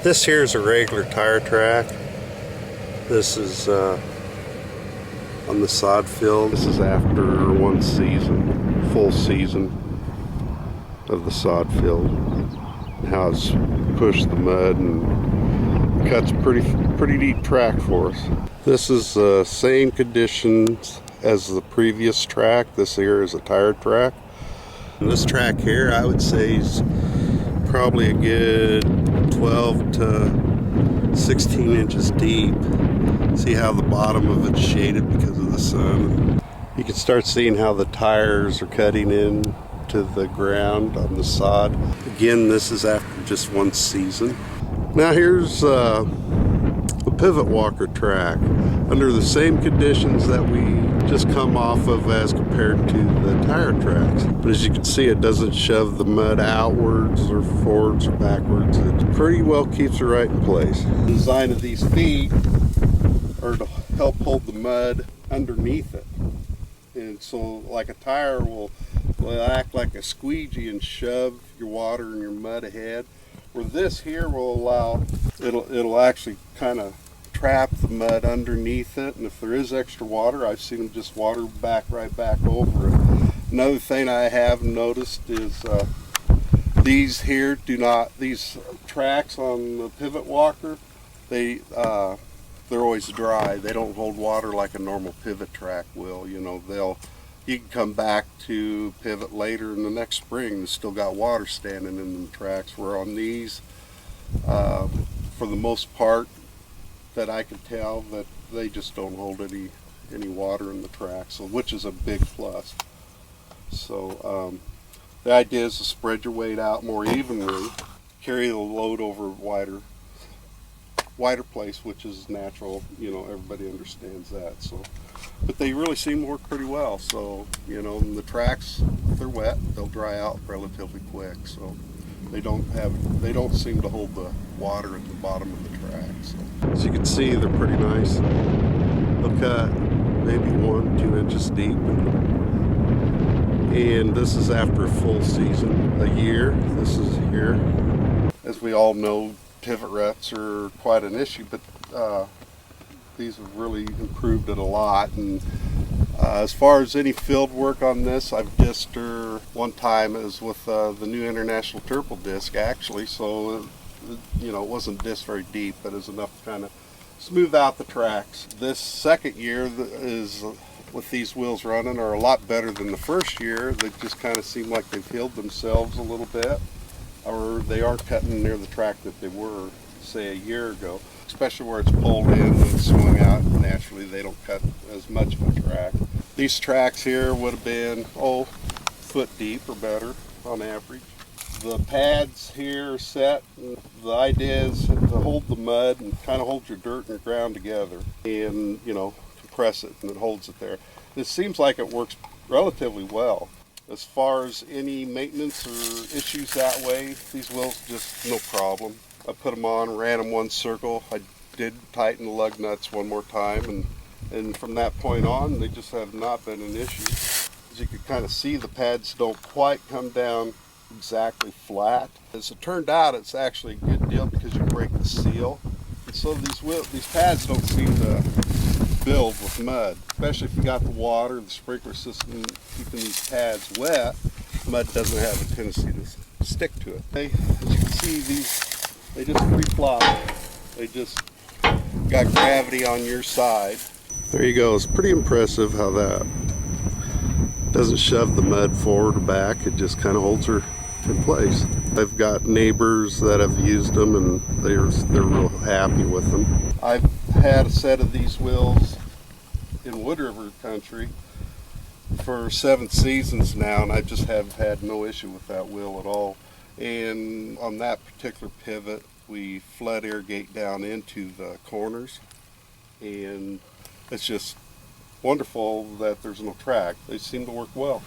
This here is a regular tire track. This is on the sod field. This is after one season, full season of the sod field. How it's pushed the mud and cuts pretty deep track for us. This is the same conditions as the previous track. This here is a tire track. And this track here, I would say, is probably a good 12 to 16 inches deep. See how the bottom of it's shaded because of the sun. You can start seeing how the tires are cutting in to the ground on the sod. Again, this is after just one season. Now here's a pivot walker track under the same conditions that we just come off of as compared to the tire tracks. But as you can see, it doesn't shove the mud outwards or forwards or backwards. It pretty well keeps it right in place. The design of these feet are to help hold the mud underneath it. And so like a tire will act like a squeegee and shove your water and your mud ahead. Where this here will allow, it'll actually kind of trap the mud underneath it, and if there is extra water, I've seen them just water right back over it. Another thing I have noticed is these tracks on the pivot walker, they're always dry. They don't hold water like a normal pivot track will. You know, you can come back to pivot later in the next spring and still got water standing in the tracks, where on these, for the most part, that I can tell, that they just don't hold any water in the track, so which is a big plus. So the idea is to spread your weight out more evenly, carry the load over a wider place, which is natural. You know, everybody understands that. So, but they really seem to work pretty well. So, you know, the tracks, if they're wet, they'll dry out relatively quick. So they don't seem to hold the water at the bottom of the track. So as you can see, they're pretty nice. They'll cut maybe 1-2 inches deep. And this is after a full season, a year. This is a year. As we all know, pivot ruts are quite an issue, but these have really improved it a lot. And as far as any field work on this, I've disced her one time. It was with the new International Turple disc, actually, so you know, it wasn't disced very deep, but it was enough to kind of smooth out the tracks. This second year is with these wheels running are a lot better than the first year. They just kind of seem like they've healed themselves a little bit, or they aren't cutting near the track that they were, say, a year ago. Especially where it's pulled in and swung out naturally, they don't cut as much of a track. These tracks here would have been, foot deep or better on average. The pads here are set. The idea is to hold the mud and kind of hold your dirt and your ground together, and, you know, compress it, and it holds it there. It seems like it works relatively well. As far as any maintenance or issues that way, these wheels just no problem. I put them on, ran them one circle. I did tighten the lug nuts one more time, and from that point on, they just have not been an issue. As you can kind of see, the pads don't quite come down exactly flat. As it turned out, it's actually a good deal because you break the seal. And so these pads don't seem to build with mud, especially if you got the water, the sprinkler system keeping these pads wet. Mud doesn't have a tendency to stick to it. As you can see, they just pre-flop. They just got gravity on your side. There you go. It's pretty impressive how that doesn't shove the mud forward or back. It just kind of holds her in place. I've got neighbors that have used them, and they're real happy with them. I've had a set of these wheels in Wood River country for 7 seasons now, and I just have had no issue with that wheel at all. And on that particular pivot, we flood irrigate down into the corners, and it's just wonderful that there's no track. They seem to work well.